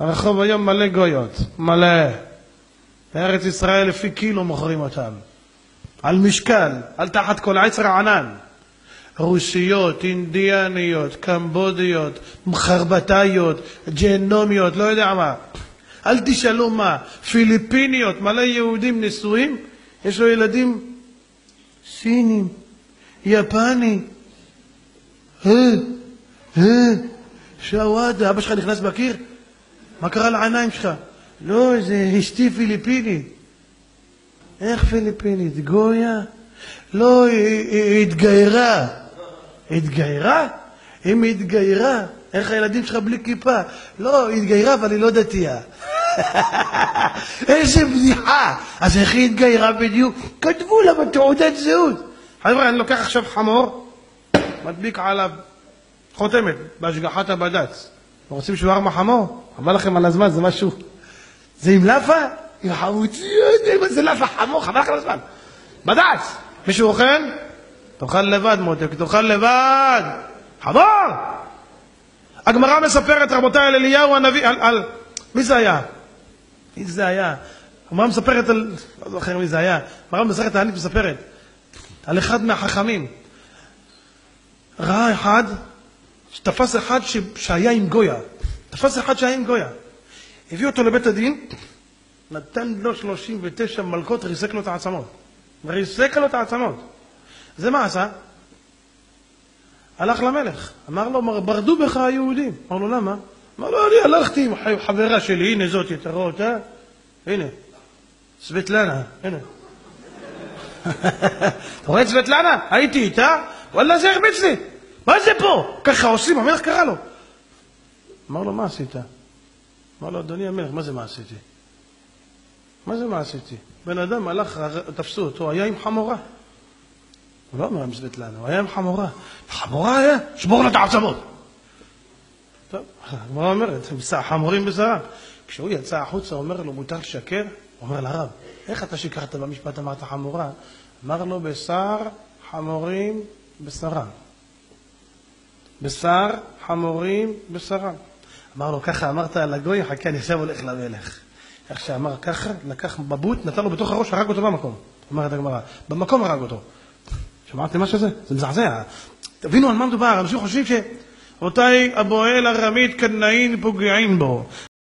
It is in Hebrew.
הרחוב היום מלא גויות, מלא. בארץ ישראל לפי קילו מוכרים אותם. על משקל, על תחת כל עצר הענן. רוסיות, אינדיאניות, קמבודיות, מחרבתאיות, ג'נומיות, לא יודע מה. אל תשאלו מה. פיליפיניות, מלא יהודים נשואים, יש לו ילדים סינים, יפנים. שוואדה, אבא שלך נכנס בקיר? מה קרה לעיניים שלך? לא, זה אשתי פיליפינית. איך פיליפינית? גויה? לא, היא התגיירה. התגיירה? אם היא התגיירה, איך הילדים שלך בלי כיפה? לא, היא התגיירה, אבל היא לא דתייה. איזה בדיחה. אז איך היא התגיירה בדיוק? כתבו לה בתעודת זהות. חבר'ה, אני לוקח עכשיו חמור, מדביק עליו חותמת בהשגחת הבד"ץ. רוצים שווארמה חמור? חבל לכם על הזמן, זה משהו. זה עם לפה? עם חמוציות, זה לפה חמור, חבל לכם על הזמן. בד"ץ, מישהו אוכל? תאכל לבד, מותק, תאכל לבד. חמור! הגמרא מספרת, רבותיי, על אליהו הנביא, על... מי זה היה? מי זה היה? הגמרא מספרת על... לא זוכר מי זה היה. הגמרא מספרת על אחד מהחכמים. ראה אחד, תפס אחד שהיה עם גויה. הביא אותו לבית הדין, נתן לו 39 מלכות, ריסק לו את העצמות. זה מה עשה? הלך למלך. אמר לו, ברדו בך היהודים. אמר לו, למה? אמר לו, אני הלכתי עם חברה שלי, הנה זאת, תראו אותה. הנה, סבטלנה, הנה. אתה רואה את סבטלנה? הייתי איתה? וואלה, זה הרביץ לי. מה זה פה? ככה עושים, המלך קרא לו. אמר לו, מה עשית? אמר לו, אדוני המלך, מה זה מה עשיתי? בן אדם הלך, תפסו אותו, היה עם חמורה. הוא לא אומר עם סבטלנה, הוא היה עם חמורה. חמורה היה? שבור לו את העצמות. טוב, מה אומרת? חמורים בשרם. כשהוא יצא החוצה, אומר לו, מותר לשקר? הוא אומר לרב, איך אתה שיקרת במשפט, אמרת חמורה? אמר לו, בשר חמורים בשרם. בשר חמורים בשרם. אמר לו, ככה אמרת על הגוי, חכה, אני עכשיו הולך למלך. איך שאמר ככה, לקח בבוט, נתן לו בתוך הראש, הרג אותו במקום. אומרת הגמרא, במקום הרג אותו. שמעתם מה שזה? זה מזעזע. תבינו על מה מדובר, אנשים חושבים רבותיי, הבועל הרמית קנאים פוגעים בו.